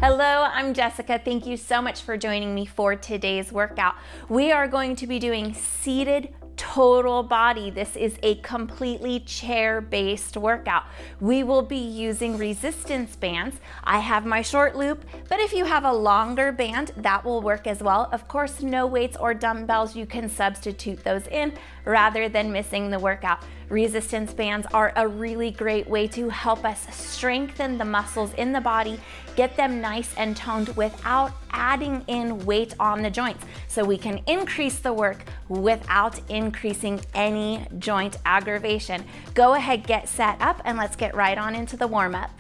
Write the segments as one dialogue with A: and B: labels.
A: Hello, I'm Jessica. Thank you so much for joining me for today's workout. We are going to be doing seated total body. This is a completely chair-based workout. We will be using resistance bands. I have my short loop, but if you have a longer band, that will work as well. Of course, no weights or dumbbells. You can substitute those in rather than missing the workout. Resistance bands are a really great way to help us strengthen the muscles in the body, get them nice and toned without adding in weight on the joints. So we can increase the work without increasing any joint aggravation. Go ahead, get set up, and let's get right on into the warm-up.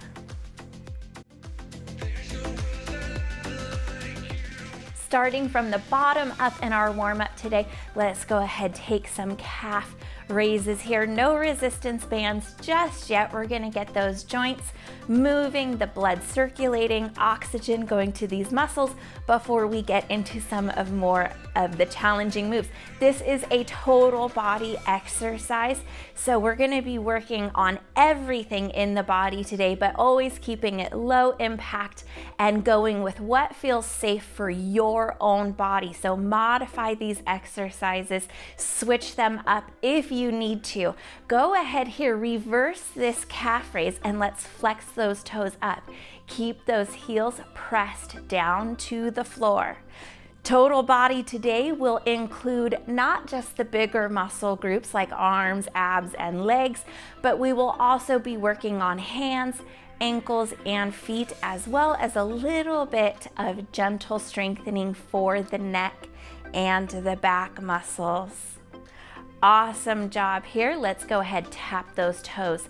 A: Starting from the bottom up in our warm-up today, let's go ahead, take some calf raises here. No resistance bands just yet. We're gonna get those joints moving, the blood circulating, oxygen going to these muscles before we get into some of more of the challenging moves. This is a total body exercise, so we're gonna be working on everything in the body today, but always keeping it low impact and going with what feels safe for your own body. So modify these exercises, switch them up if you need to. Go ahead here, reverse this calf raise, and let's flex those toes up. Keep those heels pressed down to the floor. Total body today will include not just the bigger muscle groups like arms, abs, and legs, but we will also be working on hands, ankles, and feet, as well as a little bit of gentle strengthening for the neck and the back muscles. Awesome job here. Let's go ahead, tap those toes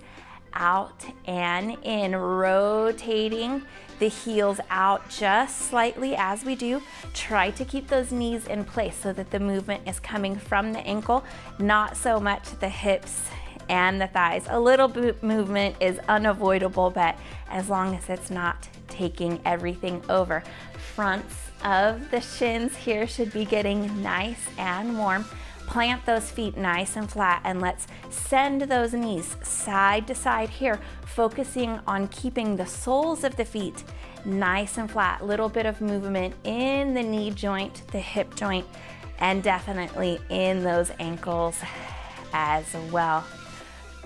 A: out and in, rotating the heels out just slightly as we do. Try to keep those knees in place so that the movement is coming from the ankle, not so much the hips and the thighs. A little bit movement is unavoidable, but as long as it's not taking everything over. Fronts of the shins here should be getting nice and warm. Plant those feet nice and flat, and let's send those knees side to side here, focusing on keeping the soles of the feet nice and flat. Little bit of movement in the knee joint, the hip joint, and definitely in those ankles as well.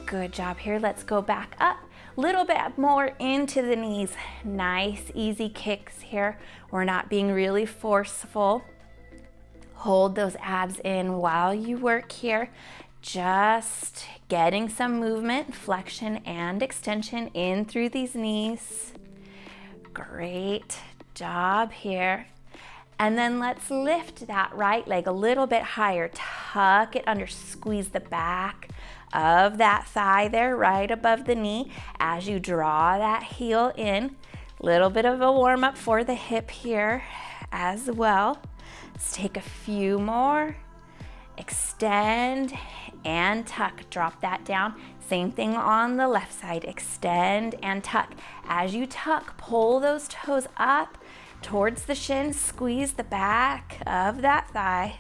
A: Good job here. Let's go back up. Little bit more into the knees. Nice, easy kicks here. We're not being really forceful. Hold those abs in while you work here. Just getting some movement, flexion and extension in through these knees. Great job here. And then let's lift that right leg a little bit higher. Tuck it under, squeeze the back of that thigh there right above the knee as you draw that heel in. Little bit of a warm up for the hip here as well. Let's take a few more. Extend and tuck. Drop that down. Same thing on the left side. Extend and tuck. As you tuck, pull those toes up towards the shin. Squeeze the back of that thigh.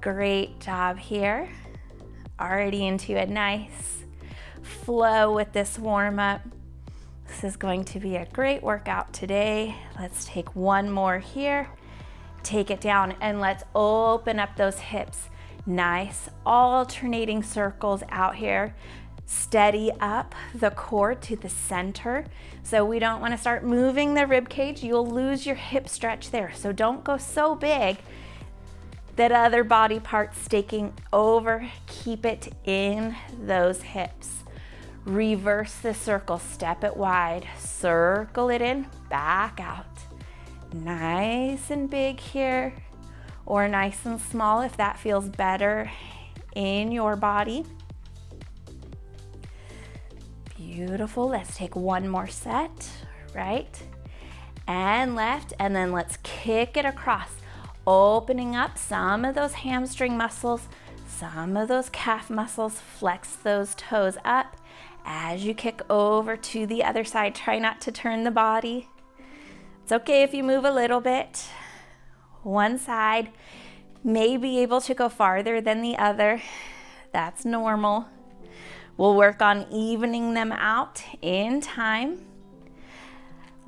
A: Great job here. Already into a nice flow with this warm up. This is going to be a great workout today. Let's take one more here. Take it down and let's open up those hips. Nice alternating circles out here. Steady up the core to the center. So we don't want to start moving the rib cage. You'll lose your hip stretch there. So don't go so big that other body parts taking over. Keep it in those hips. Reverse the circle, step it wide, circle it in, back out. Nice and big here, or nice and small if that feels better in your body. Beautiful. Let's take one more set, right and left, and then let's kick it across, opening up some of those hamstring muscles, some of those calf muscles. Flex those toes up as you kick over to the other side. Try not to turn the body. It's okay if you move a little bit. One side may be able to go farther than the other. That's normal. We'll work on evening them out in time.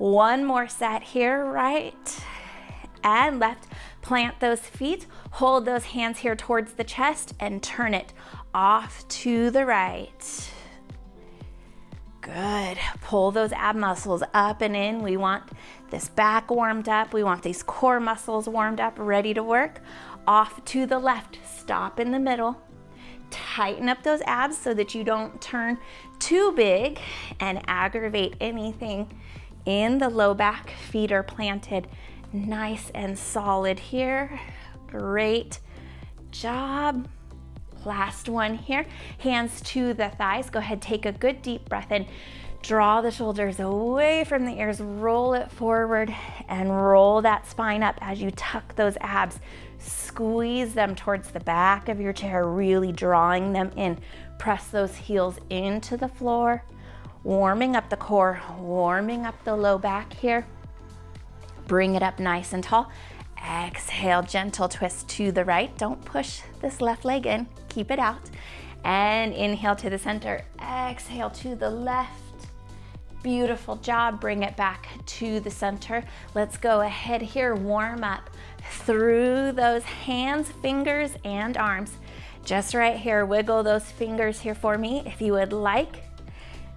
A: One more set here, right and left. Plant those feet, hold those hands here towards the chest and turn it off to the right. Good. Pull those ab muscles up and in. We want this back warmed up. We want these core muscles warmed up, ready to work. Off to the left. Stop in the middle. Tighten up those abs so that you don't turn too big and aggravate anything in the low back. Feet are planted nice and solid here. Great job. Last one here, hands to the thighs. Go ahead, take a good deep breath in. Draw the shoulders away from the ears, roll it forward and roll that spine up as you tuck those abs. Squeeze them towards the back of your chair, really drawing them in. Press those heels into the floor, warming up the core, warming up the low back here. Bring it up nice and tall. Exhale, gentle twist to the right. Don't push this left leg in, keep it out. And inhale to the center, exhale to the left. Beautiful job, bring it back to the center. Let's go ahead here, warm up through those hands, fingers, and arms. Just right here, wiggle those fingers here for me. If you would like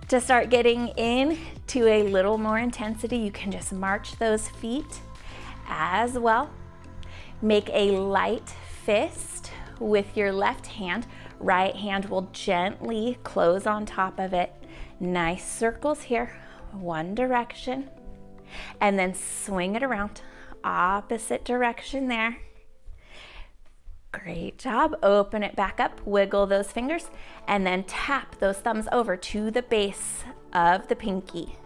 A: to start getting into a little more intensity, you can just march those feet as well. Make a light fist with your left hand. Right hand will gently close on top of it. Nice circles here, one direction. And then swing it around, opposite direction there. Great job. Open it back up, wiggle those fingers, and then tap those thumbs over to the base of the pinky.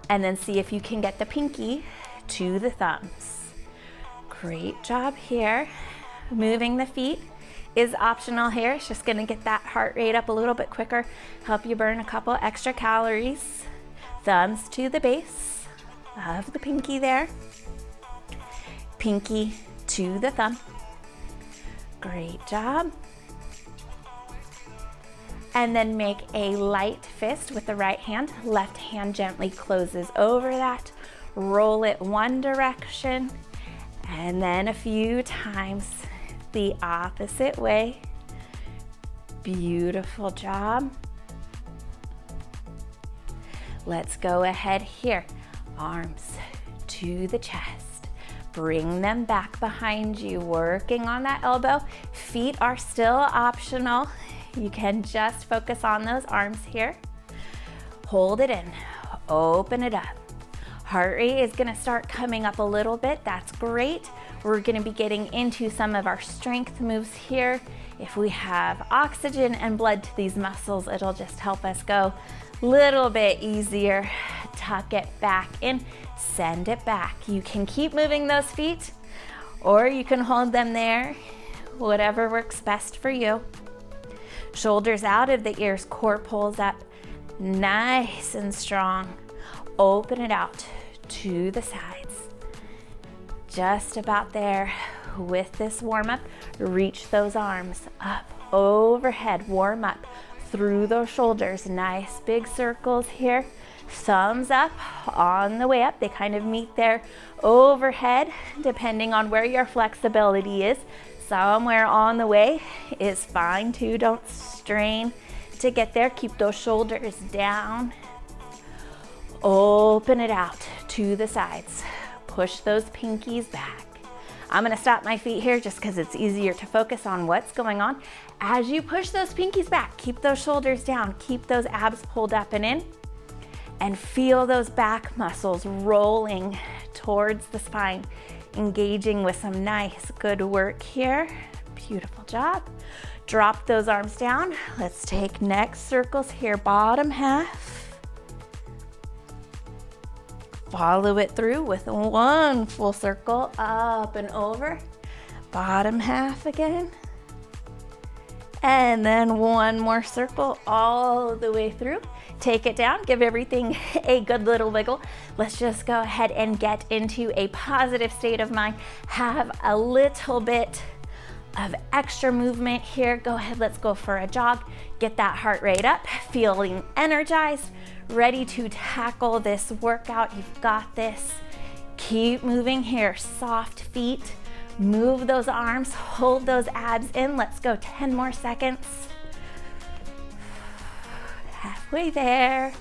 A: And then see if you can get the pinky to the thumbs. Great job here. Moving the feet is optional here. It's just gonna get that heart rate up a little bit quicker, help you burn a couple extra calories. Thumbs to the base of the pinky there. Pinky to the thumb. Great job. And then make a light fist with the right hand. Left hand gently closes over that. Roll it one direction. And then a few times the opposite way. Beautiful job. Let's go ahead here. Arms to the chest. Bring them back behind you, working on that elbow. Feet are still optional. You can just focus on those arms here. Hold it in, open it up. Heart rate is gonna start coming up a little bit. That's great. We're gonna be getting into some of our strength moves here. If we have oxygen and blood to these muscles, it'll just help us go a little bit easier. Tuck it back in, send it back. You can keep moving those feet or you can hold them there, whatever works best for you. Shoulders out of the ears, core pulls up, nice and strong. Open it out to the sides. Just about there. With this warm up, reach those arms up overhead, warm up through those shoulders. Nice big circles here. Thumbs up on the way up. They kind of meet there overhead, depending on where your flexibility is. Somewhere on the way is fine too. Don't strain to get there. Keep those shoulders down. Open it out to the sides. Push those pinkies back. I'm gonna stop my feet here just because it's easier to focus on what's going on. As you push those pinkies back, keep those shoulders down, keep those abs pulled up and in, and feel those back muscles rolling towards the spine, engaging with some nice, good work here. Beautiful job. Drop those arms down. Let's take next circles here, bottom half. Follow it through with one full circle, up and over. Bottom half again. And then one more circle all the way through. Take it down, give everything a good little wiggle. Let's just go ahead and get into a positive state of mind. Have a little bit of extra movement here. Go ahead, let's go for a jog. Get that heart rate up, feeling energized, ready to tackle this workout. You've got this. Keep moving here, soft feet. Move those arms, hold those abs in. Let's go 10 more seconds. Halfway there.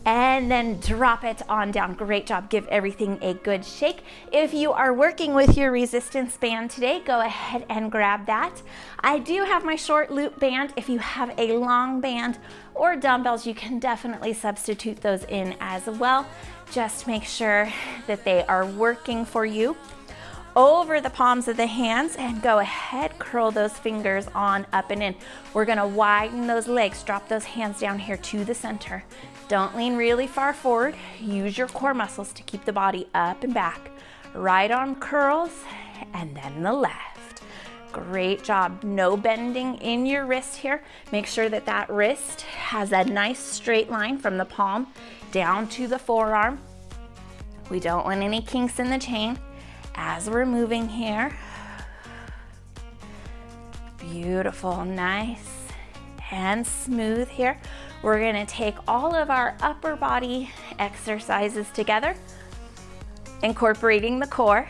A: And then drop it on down. Great job. Give everything a good shake. If you are working with your resistance band today, go ahead and grab that. I do have my short loop band. If you have a long band or dumbbells, you can definitely substitute those in as well. Just make sure that they are working for you. Over the palms of the hands, and go ahead, curl those fingers on up and in. We're gonna widen those legs, drop those hands down here to the center. Don't lean really far forward. Use your core muscles to keep the body up and back. Right arm curls, and then the left. Great job. No bending in your wrist here. Make sure that that wrist has a nice straight line from the palm down to the forearm. We don't want any kinks in the chain. As we're moving here, beautiful, nice and smooth here. We're gonna take all of our upper body exercises together, incorporating the core,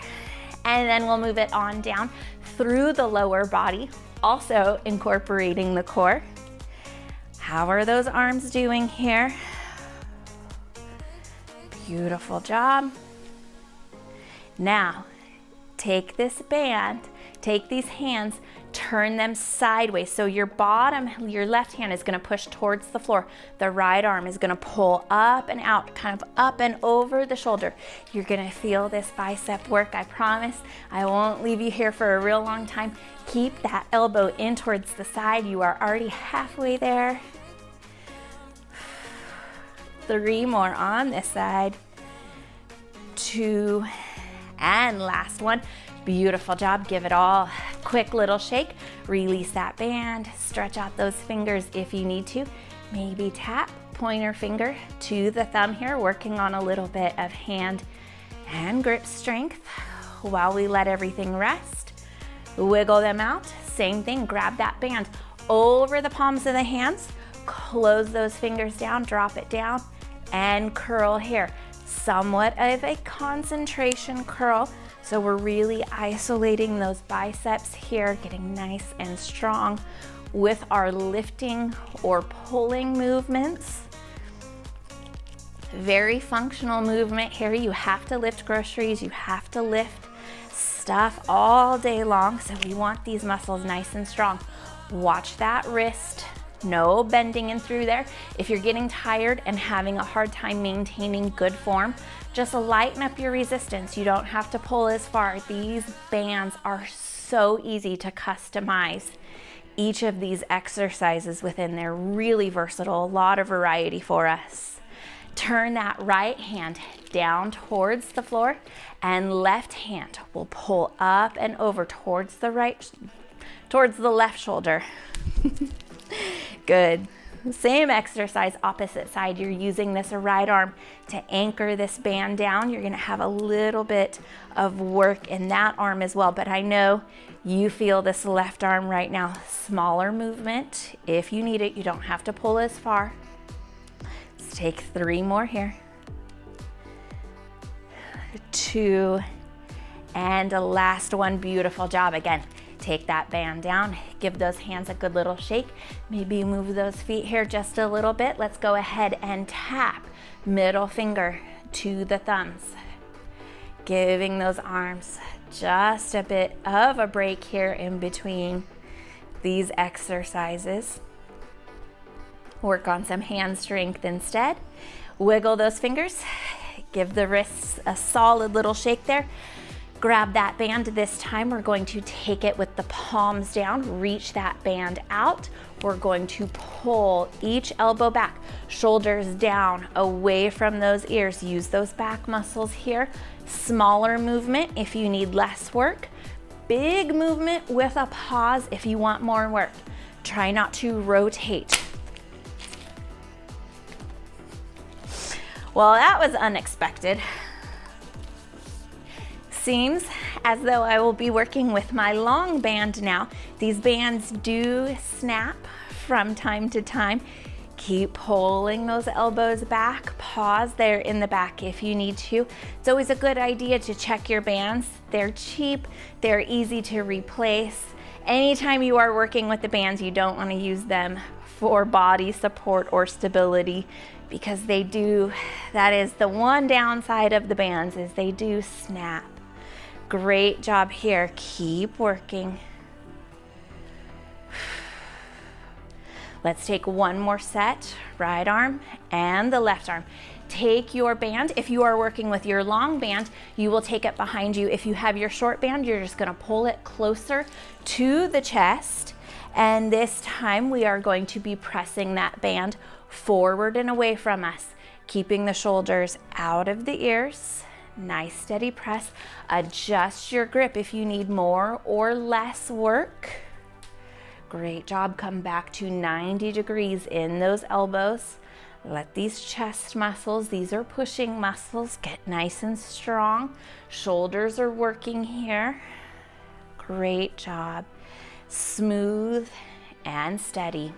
A: and then we'll move it on down through the lower body, also incorporating the core. How are those arms doing here? Beautiful job. Now, take this band, take these hands, turn them sideways. So your left hand is gonna push towards the floor. The right arm is gonna pull up and out, kind of up and over the shoulder. You're gonna feel this bicep work, I promise. I won't leave you here for a real long time. Keep that elbow in towards the side. You are already halfway there. 3 more on this side. 2, and last one. Beautiful job. Give it all a quick little shake. Release that band. Stretch out those fingers if you need to. Maybe tap pointer finger to the thumb here, working on a little bit of hand and grip strength while we let everything rest. Wiggle them out. Same thing. Grab that band over the palms of the hands. Close those fingers down. Drop it down and curl here. Somewhat of a concentration curl. So we're really isolating those biceps here, getting nice and strong with our lifting or pulling movements. Very functional movement here. You have to lift groceries, you have to lift stuff all day long. So we want these muscles nice and strong. Watch that wrist. No bending in through there. If you're getting tired and having a hard time maintaining good form, just lighten up your resistance. You don't have to pull as far. These bands are so easy to customize. Each of these exercises within there, really versatile, a lot of variety for us. Turn that right hand down towards the floor, and left hand will pull up and over towards the left shoulder. Good. Same exercise, opposite side. You're using this right arm to anchor this band down. You're gonna have a little bit of work in that arm as well, but I know you feel this left arm right now. Smaller movement. If you need it, you don't have to pull as far. Let's take 3 more here. 2, and a last one. Beautiful job. Again, take that band down, give those hands a good little shake. Maybe move those feet here just a little bit. Let's go ahead and tap middle finger to the thumbs. Giving those arms just a bit of a break here in between these exercises. Work on some hand strength instead. Wiggle those fingers. Give the wrists a solid little shake there. Grab that band. This time we're going to take it with the palms down, reach that band out. We're going to pull each elbow back, shoulders down, away from those ears. Use those back muscles here. Smaller movement if you need less work. Big movement with a pause if you want more work. Try not to rotate. Well, that was unexpected. Seems as though I will be working with my long band now. These bands do snap from time to time. Keep pulling those elbows back. Pause there in the back if you need to. It's always a good idea to check your bands. They're cheap, they're easy to replace. Anytime you are working with the bands, you don't want to use them for body support or stability, because they do, that is the one downside of the bands, is they do snap. Great job here. Keep working. Let's take one more set, right arm and the left arm. Take your band. If you are working with your long band, you will take it behind you. If you have your short band, you're just gonna pull it closer to the chest. And this time we are going to be pressing that band forward and away from us, keeping the shoulders out of the ears. Nice steady press. Adjust your grip if you need more or less work. Great job. Come back to 90 degrees in those elbows. Let these chest muscles, these are pushing muscles, get nice and strong. Shoulders are working here. Great job. Smooth and steady.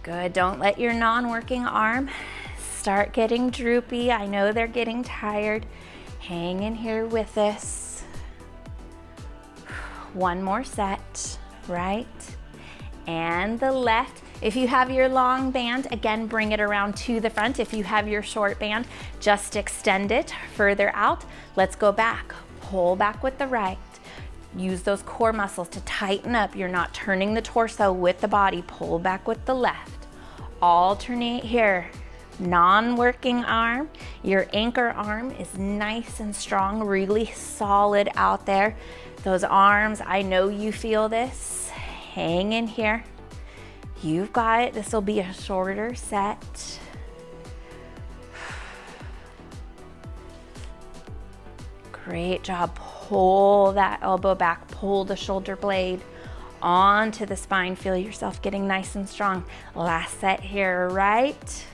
A: Good. Don't let your non-working arm start getting droopy. I know they're getting tired. Hang in here with us. One more set, right and the left. If you have your long band, again, bring it around to the front. If you have your short band, just extend it further out. Let's go back. Pull back with the right. Use those core muscles to tighten up. You're not turning the torso with the body. Pull back with the left. Alternate here. Non-working arm. Your anchor arm is nice and strong, really solid out there. Those arms, I know you feel this. Hang in here. You've got it. This will be a shorter set. Great job. Pull that elbow back. Pull the shoulder blade onto the spine. Feel yourself getting nice and strong. Last set here, right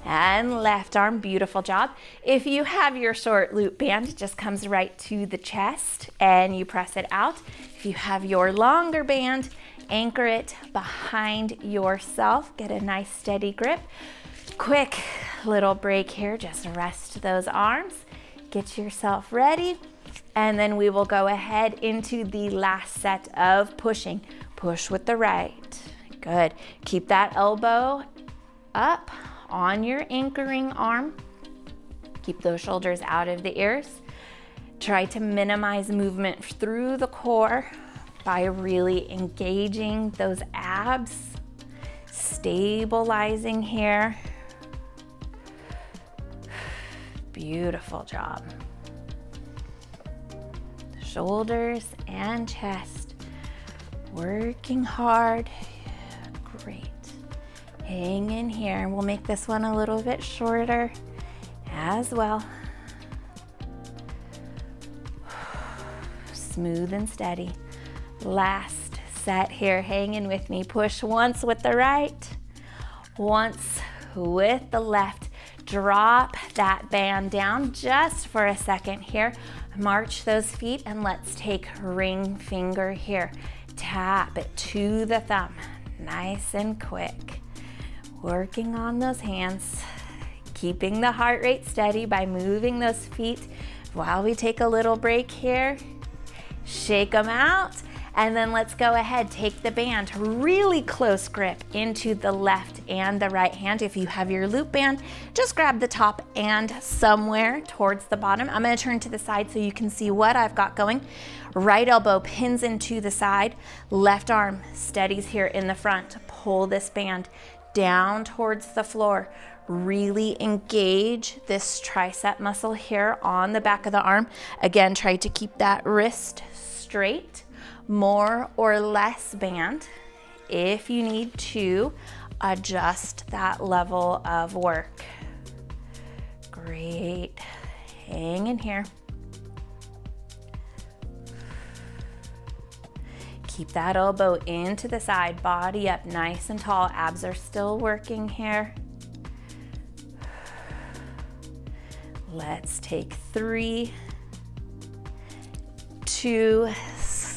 A: and left arm. Beautiful job. If you have your short loop band, it just comes right to the chest and you press it out. If you have your longer band, anchor it behind yourself. Get a nice steady grip. Quick little break here. Just rest those arms. Get yourself ready. And then we will go ahead into the last set of pushing. Push with the right. Good. Keep that elbow up on your anchoring arm. Keep those shoulders out of the ears. Try to minimize movement through the core by really engaging those abs, stabilizing here. Beautiful job. Shoulders and chest, working hard. Great. Hang in here. We'll make this one a little bit shorter as well. Smooth and steady. Last set here. Hang in with me. Push once with the right, once with the left. Drop that band down just for a second here. March those feet and let's take ring finger here. Tap it to the thumb. Nice and quick. Working on those hands. Keeping the heart rate steady by moving those feet while we take a little break here. Shake them out. And then let's go ahead, take the band, really close grip into the left and the right hand. If you have your loop band, just grab the top and somewhere towards the bottom. I'm gonna turn to the side so you can see what I've got going. Right elbow pins into the side, left arm steadies here in the front. Pull this band down towards the floor. Really engage this tricep muscle here on the back of the arm. Again, try to keep that wrist straight. More or less band if you need to adjust that level of work. Great. Hang in here. Keep that elbow into the side, body up nice and tall. Abs are still working here. Let's take 3, 2,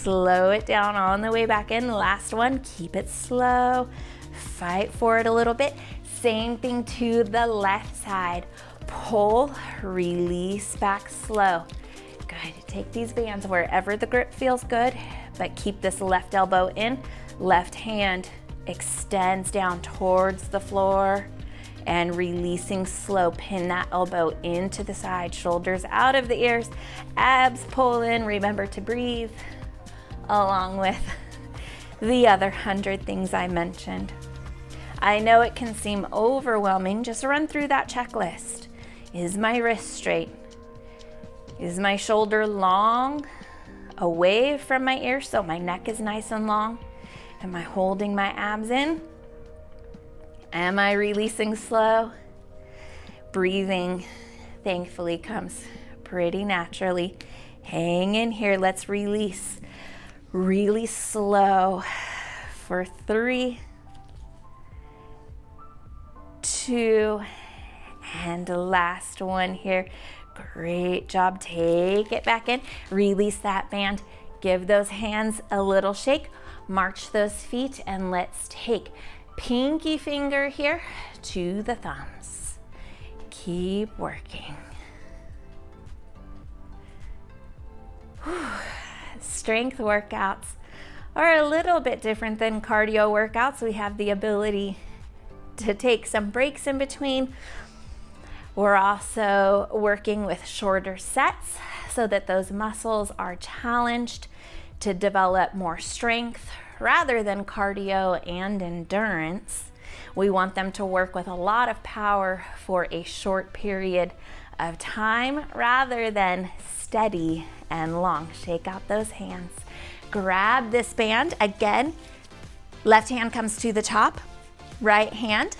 A: slow it down on the way back in. Last one, keep it slow. Fight for it a little bit. Same thing to the left side. Pull, release back slow. Good. Take these bands wherever the grip feels good, but keep this left elbow in. Left hand extends down towards the floor and releasing slow. Pin that elbow into the side, shoulders out of the ears, abs pull in. Remember to breathe along with the other 100 things I mentioned. I know it can seem overwhelming. Just run through that checklist. Is my wrist straight? Is my shoulder long away from my ear so my neck is nice and long? Am I holding my abs in? Am I releasing slow? Breathing, thankfully, comes pretty naturally. Hang in here. Let's release really slow for 3, 2, and the last one here. Great job. Take it back in. Release that band. Give those hands a little shake. March those feet, and let's take pinky finger here to the thumbs. Keep working. Strength workouts are a little bit different than cardio workouts. We have the ability to take some breaks in between. We're also working with shorter sets so that those muscles are challenged to develop more strength rather than cardio and endurance. We want them to work with a lot of power for a short period of time rather than steady and long. Shake out those hands. Grab this band. Again, left hand comes to the top, right hand,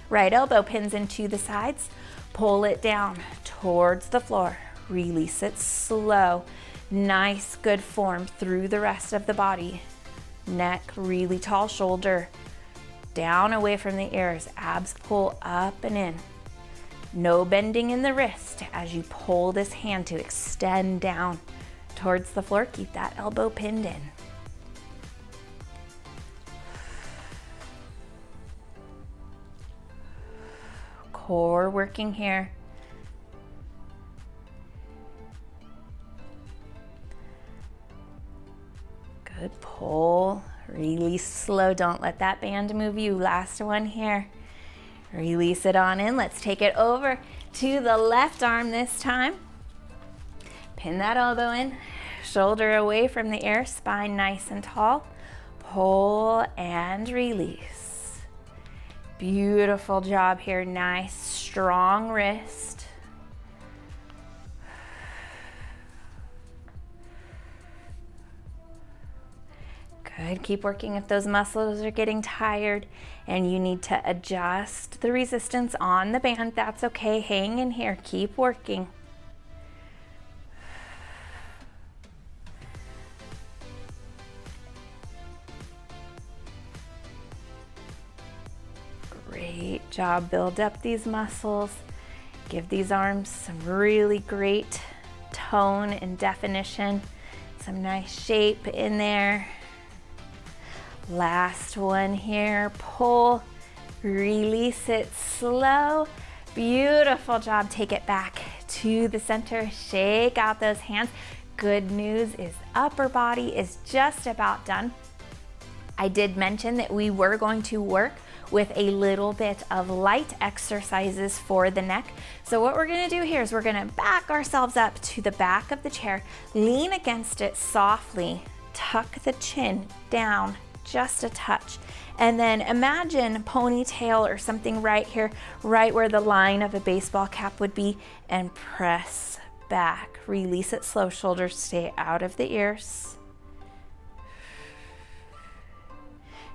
A: right elbow pins into the sides. Pull it down towards the floor. Release it slow. Nice, good form through the rest of the body. Neck really tall, shoulder down away from the ears. Abs pull up and in. No bending in the wrist as you pull this hand to extend down towards the floor. Keep that elbow pinned in. Core working here. Good. Pull, release slow. Don't let that band move you. Last one here. Release it on in. Let's take it over to the left arm this time. Pin that elbow in, shoulder away from the ear, spine nice and tall. Pull and release. Beautiful job here. Nice, strong wrist. Good. Keep working if those muscles are getting tired and you need to adjust the resistance on the band. That's okay. Hang in here. Keep working. Great job. Build up these muscles. Give these arms some really great tone and definition. Some nice shape in there. Last one here. Pull, release it slow. Beautiful job. Take it back to the center. Shake out those hands. Good news is upper body is just about done. I did mention that we were going to work with a little bit of light exercises for the neck. So what we're gonna do here is we're gonna back ourselves up to the back of the chair, lean against it softly, tuck the chin down just a touch, and then imagine ponytail or something right here, right where the line of a baseball cap would be, and press back. Release it slow, shoulders stay out of the ears.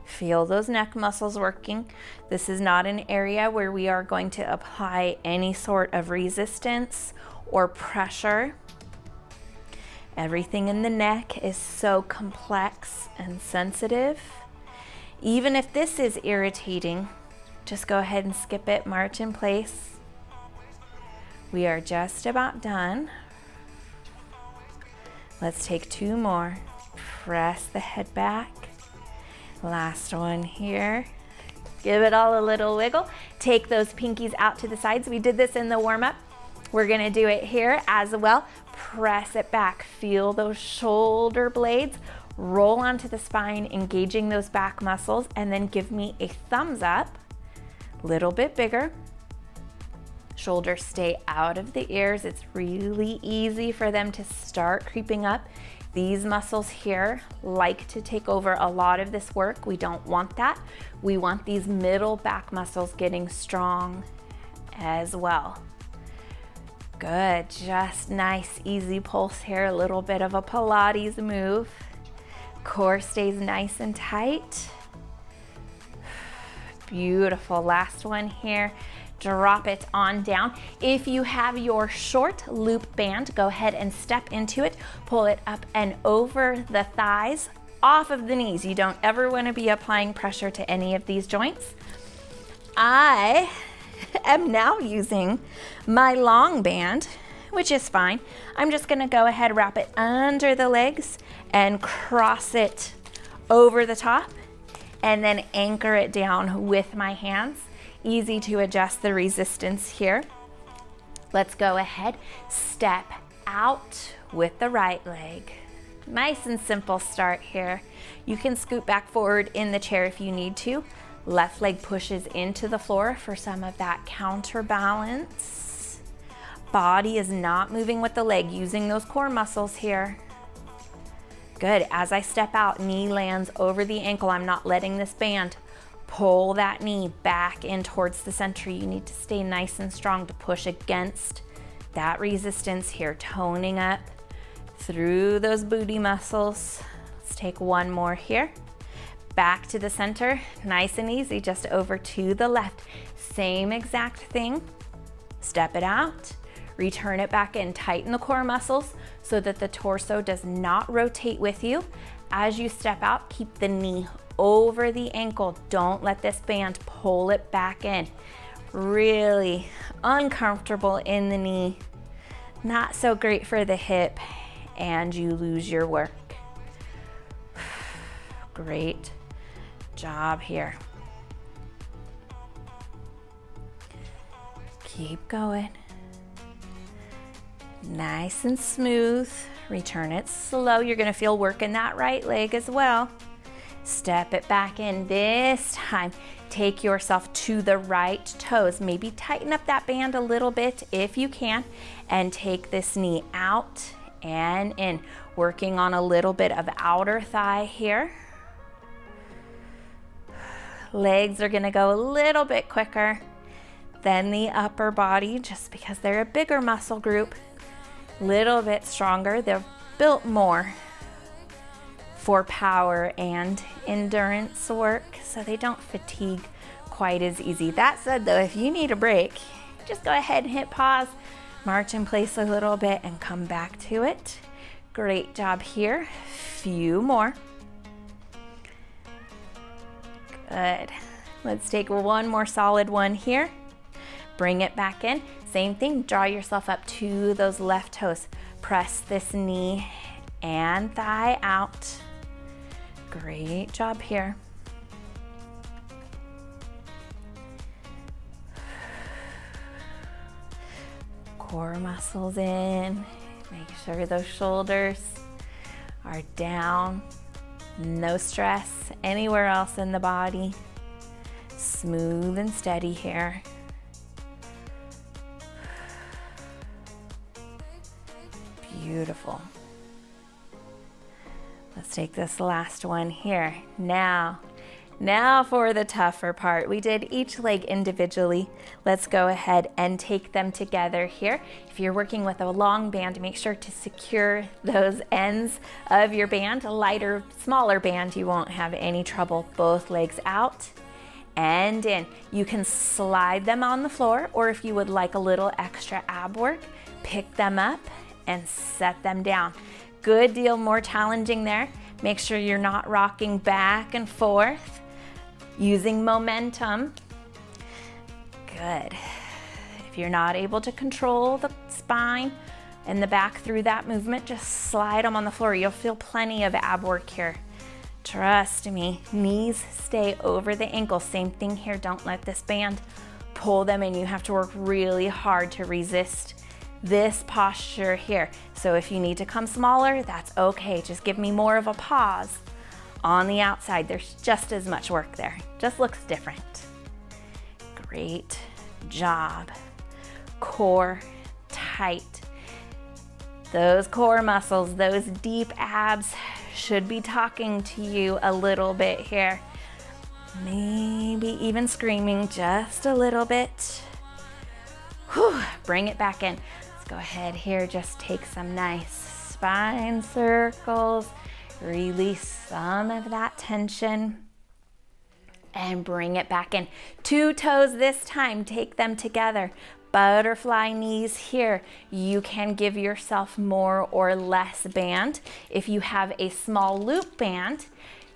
A: Feel those neck muscles working. This is not an area where we are going to apply any sort of resistance or pressure. Everything in the neck is so complex and sensitive. Even if this is irritating, just go ahead and skip it, march in place. We are just about done. Let's take 2 more. Press the head back. Last one here. Give it all a little wiggle. Take those pinkies out to the sides. We did this in the warm-up. We're gonna do it here as well. Press it back. Feel those shoulder blades roll onto the spine, engaging those back muscles, and then give me a thumbs up. Little bit bigger. Shoulders stay out of the ears. It's really easy for them to start creeping up. These muscles here like to take over a lot of this work. We don't want that. We want these middle back muscles getting strong as well. Good, just nice, easy pulse here. A little bit of a Pilates move. Core stays nice and tight. Beautiful, last one here. Drop it on down. If you have your short loop band, go ahead and step into it. Pull it up and over the thighs, off of the knees. You don't ever want to be applying pressure to any of these joints. I am now using my long band, which is fine. I'm just gonna go ahead, wrap it under the legs and cross it over the top and then anchor it down with my hands. Easy to adjust the resistance here. Let's go ahead, step out with the right leg. Nice and simple start here. You can scoot back forward in the chair if you need to. Left leg pushes into the floor for some of that counterbalance. Body is not moving with the leg, using those core muscles here. Good, as I step out, knee lands over the ankle. I'm not letting this band pull that knee back in towards the center. You need to stay nice and strong to push against that resistance here, toning up through those booty muscles. Let's take one more here. Back to the center, nice and easy, just over to the left. Same exact thing. Step it out, return it back in. Tighten the core muscles so that the torso does not rotate with you. As you step out, keep the knee over the ankle. Don't let this band pull it back in. Really uncomfortable in the knee. Not so great for the hip, and you lose your work. Great job here. Keep going. Nice and smooth. Return it slow. You're gonna feel work in that right leg as well. Step it back in. This time, take yourself to the right toes. Maybe tighten up that band a little bit if you can, and take this knee out and in. Working on a little bit of outer thigh here. Legs are gonna go a little bit quicker than the upper body just because they're a bigger muscle group. Little bit stronger. They're built more for power and endurance work, so they don't fatigue quite as easy. That said though, if you need a break, just go ahead and hit pause, march in place a little bit and come back to it. Great job here. Few more. Good. Let's take one more solid one here. Bring it back in. Same thing, draw yourself up to those left toes. Press this knee and thigh out. Great job here. Core muscles in. Make sure those shoulders are down. No stress anywhere else in the body. Smooth and steady here. Beautiful. Let's take this last one here. Now for the tougher part. We did each leg individually. Let's go ahead and take them together here. If you're working with a long band, make sure to secure those ends of your band. A lighter, smaller band, you won't have any trouble. Both legs out and in. You can slide them on the floor, or if you would like a little extra ab work, pick them up and set them down. Good deal, more challenging there. Make sure you're not rocking back and forth, using momentum. Good. If you're not able to control the spine and the back through that movement, just slide them on the floor. You'll feel plenty of ab work here. Trust me, knees stay over the ankles. Same thing here, don't let this band pull them in. You have to work really hard to resist this posture here. So if you need to come smaller, that's okay. Just give me more of a pause on the outside. There's just as much work there, just looks different. Great job. Core tight. Those core muscles, those deep abs should be talking to you a little bit here. Maybe even screaming just a little bit. Whew, bring it back in. Let's go ahead here, just take some nice spine circles, release some of that tension, and bring it back in. 2 toes this time, take them together. Butterfly knees here. You can give yourself more or less band. If you have a small loop band,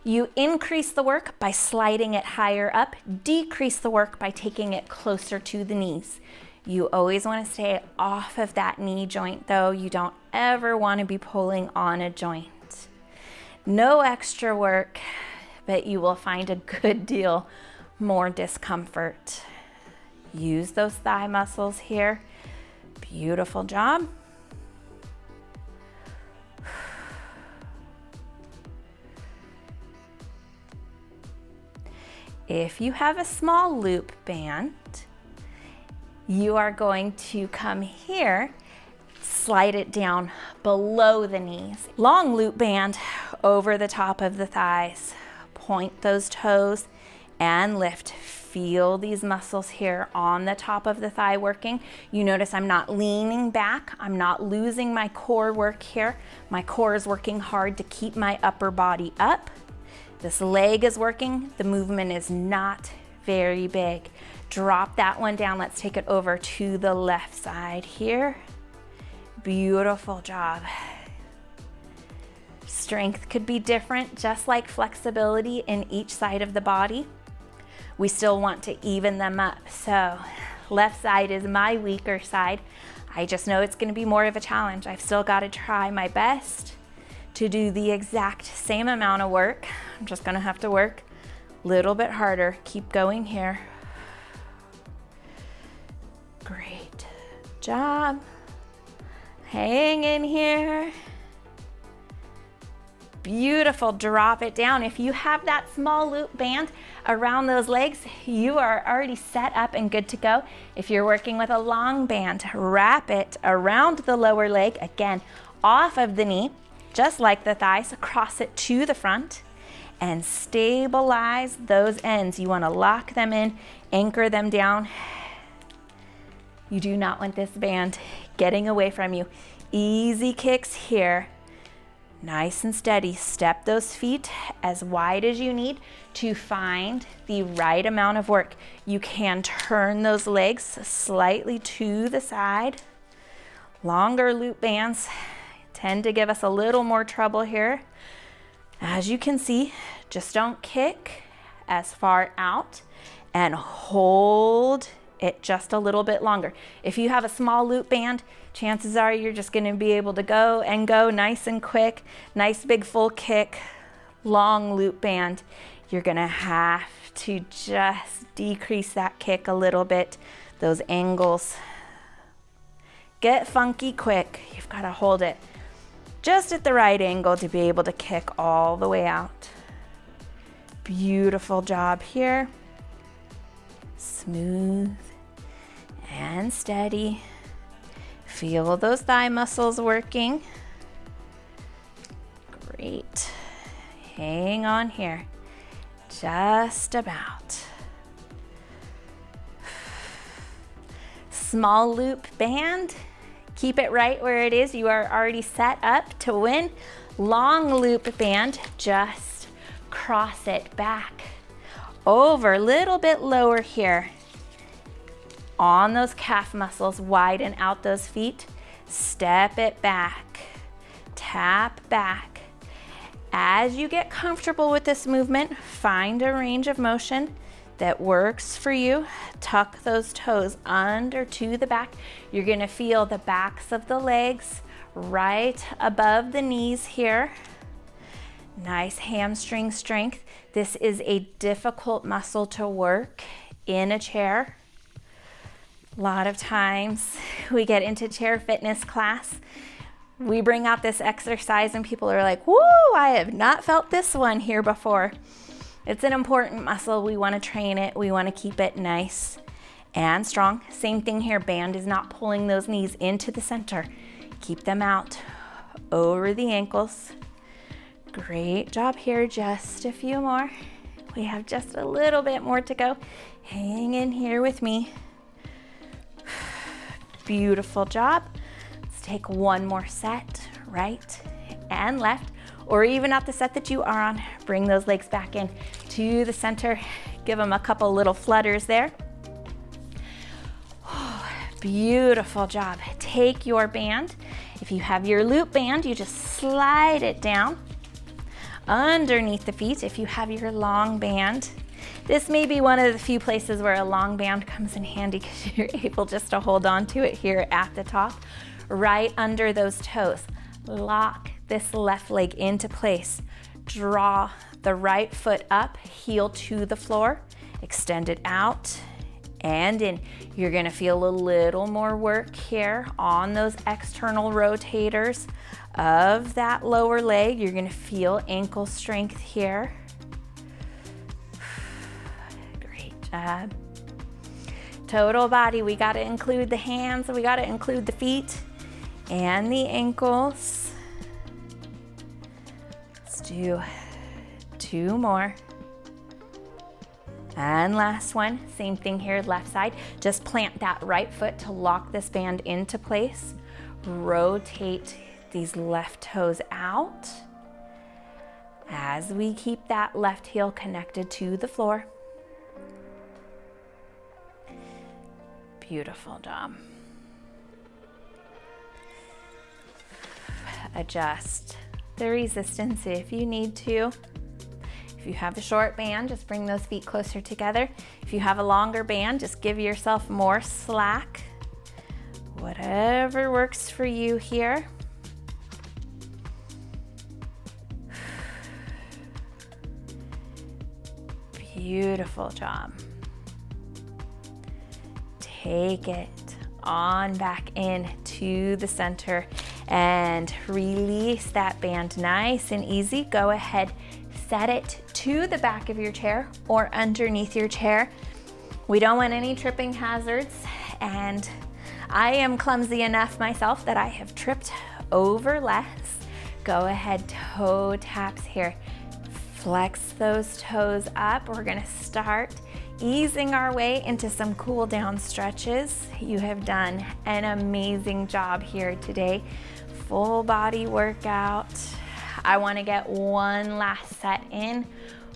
A: you increase the work by sliding it higher up, decrease the work by taking it closer to the knees. You always want to stay off of that knee joint though. You don't ever want to be pulling on a joint. No extra work, but you will find a good deal more discomfort. Use those thigh muscles here. Beautiful job. If you have a small loop band, you are going to come here, slide it down below the knees. Long loop band over the top of the thighs. Point those toes and lift. Feel these muscles here on the top of the thigh working. You notice I'm not leaning back. I'm not losing my core work here. My core is working hard to keep my upper body up. This leg is working. The movement is not very big. Drop that one down. Let's take it over to the left side here. Beautiful job. Strength could be different, just like flexibility in each side of the body. We still want to even them up. So left side is my weaker side. I just know it's going to be more of a challenge. I've still got to try my best to do the exact same amount of work. I'm just going to have to work a little bit harder. Keep going here. Great job. Hang in here. Beautiful, drop it down. If you have that small loop band around those legs, you are already set up and good to go. If you're working with a long band, wrap it around the lower leg, again, off of the knee, just like the thighs, cross it to the front and stabilize those ends. You wanna lock them in, anchor them down. You do not want this band getting away from you. Easy kicks here. Nice and steady. Step those feet as wide as you need to find the right amount of work. You can turn those legs slightly to the side. Longer loop bands tend to give us a little more trouble here. As you can see, just don't kick as far out and hold it just a little bit longer. If you have a small loop band, chances are you're just going to be able to go nice and quick, nice big full kick. Long loop band, you're going to have to just decrease that kick a little bit. Those angles get funky quick. You've got to hold it just at the right angle to be able to kick all the way out. Beautiful job here. Smooth and steady. Feel those thigh muscles working. Great. Hang on here. Just about. Small loop band. Keep it right where it is. You are already set up to win. Long loop band. Just cross it back over, a little bit lower here. On those calf muscles, widen out those feet. Step it back. Tap back. As you get comfortable with this movement, find a range of motion that works for you. Tuck those toes under to the back. You're gonna feel the backs of the legs right above the knees here. Nice hamstring strength. This is a difficult muscle to work in a chair. A lot of times we get into chair fitness class, we bring out this exercise and people are like, whoo, I have not felt this one here before. It's an important muscle. We want to train it. We want to keep it nice and strong. Same thing here. Band is not pulling those knees into the center. Keep them out over the ankles. Great job here. Just a few more. We have just a little bit more to go. Hang in here with me. Beautiful job. Let's take one more set, right and left, or even at the set that you are on. Bring those legs back in to the center. Give them a couple little flutters there. Oh, beautiful job. Take your band. If you have your loop band, you just slide it down underneath the feet. If you have your long band, this may be one of the few places where a long band comes in handy because you're able just to hold on to it here at the top, right under those toes. Lock this left leg into place. Draw the right foot up, heel to the floor, extend it out and in. You're gonna feel a little more work here on those external rotators of that lower leg. You're gonna feel ankle strength here. Great job. Total body, we gotta include the hands, we gotta include the feet and the ankles. Let's do 2 more. And last one, same thing here, left side. Just plant that right foot to lock this band into place. Rotate these left toes out as we keep that left heel connected to the floor. Beautiful job. Adjust the resistance if you need to. If you have a short band, just bring those feet closer together. If you have a longer band, just give yourself more slack. Whatever works for you here. Beautiful job. Take it on back in to the center and release that band nice and easy. Go ahead, set it to the back of your chair or underneath your chair. We don't want any tripping hazards, and I am clumsy enough myself that I have tripped over less. Go ahead, toe taps here. Flex those toes up. We're gonna start easing our way into some cool down stretches. You have done an amazing job here today. Full body workout. I want to get one last set in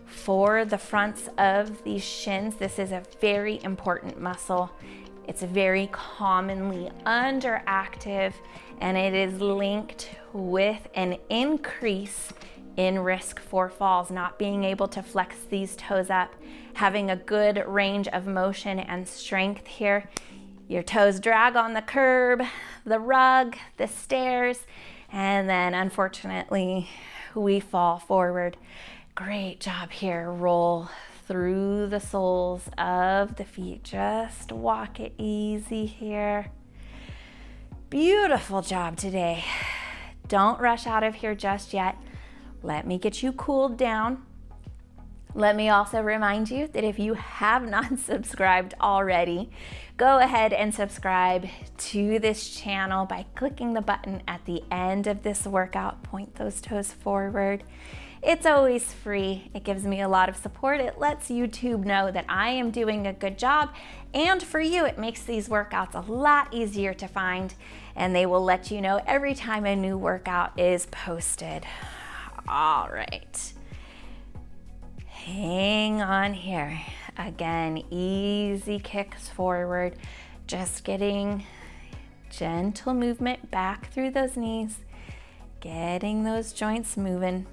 A: for the fronts of these shins. This is a very important muscle. It's very commonly underactive, and it is linked with an increase in risk for falls. Not being able to flex these toes up, having a good range of motion and strength here. Your toes drag on the curb, the rug, the stairs, and then unfortunately we fall forward. Great job here. Roll through the soles of the feet. Just walk it easy here. Beautiful job today. Don't rush out of here just yet. Let me get you cooled down. Let me also remind you that if you have not subscribed already, go ahead and subscribe to this channel by clicking the button at the end of this workout. Point those toes forward. It's always free. It gives me a lot of support. It lets YouTube know that I am doing a good job. And for you, it makes these workouts a lot easier to find, and they will let you know every time a new workout is posted. All right. Hang on here. Again, easy kicks forward. Just getting gentle movement back through those knees, getting those joints moving.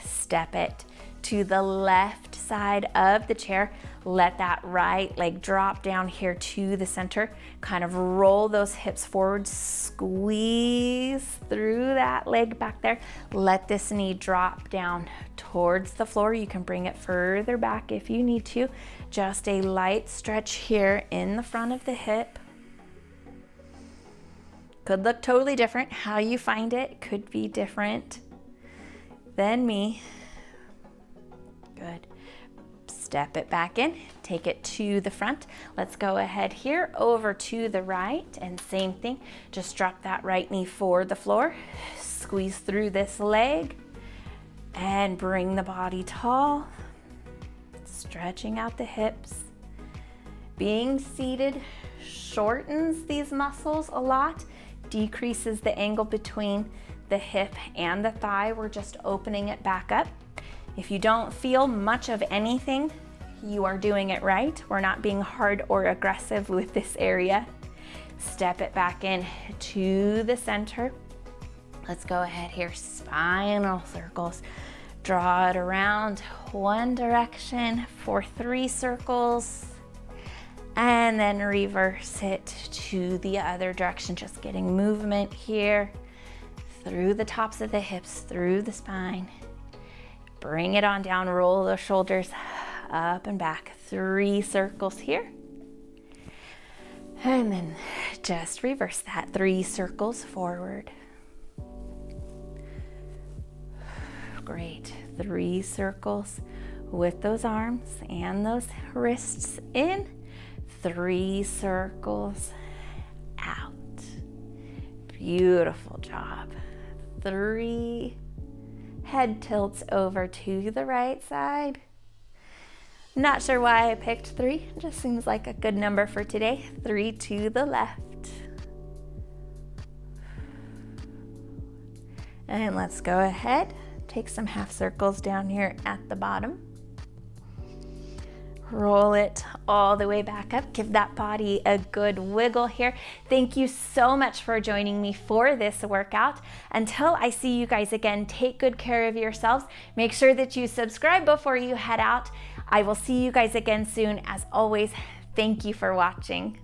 A: Step it to the left side of the chair. Let that right leg drop down here to the center. Kind of roll those hips forward, squeeze through that leg back there. Let this knee drop down towards the floor. You can bring it further back if you need to. Just a light stretch here in the front of the hip. Could look totally different. How you find it could be different than me. Good. Step it back in, take it to the front. Let's go ahead here over to the right, and same thing. Just drop that right knee for the floor. Squeeze through this leg and bring the body tall. Stretching out the hips. Being seated shortens these muscles a lot, decreases the angle between the hip and the thigh. We're just opening it back up. If you don't feel much of anything, you are doing it right. We're not being hard or aggressive with this area. Step it back in to the center. Let's go ahead here, spinal circles. Draw it around one direction for 3 circles, and then reverse it to the other direction. Just getting movement here through the tops of the hips, through the spine. Bring it on down, roll the shoulders up and back. 3 circles here. And then just reverse that, 3 circles forward. Great, 3 circles with those arms and those wrists in. 3 circles out. Beautiful job. 3 head tilts over to the right side. Not sure why I picked 3. It just seems like a good number for today. 3 to the left. And let's go ahead. Take some half circles down here at the bottom. Roll it all the way back up. Give that body a good wiggle here. Thank you so much for joining me for this workout. Until I see you guys again, take good care of yourselves. Make sure that you subscribe before you head out. I will see you guys again soon. As always, thank you for watching.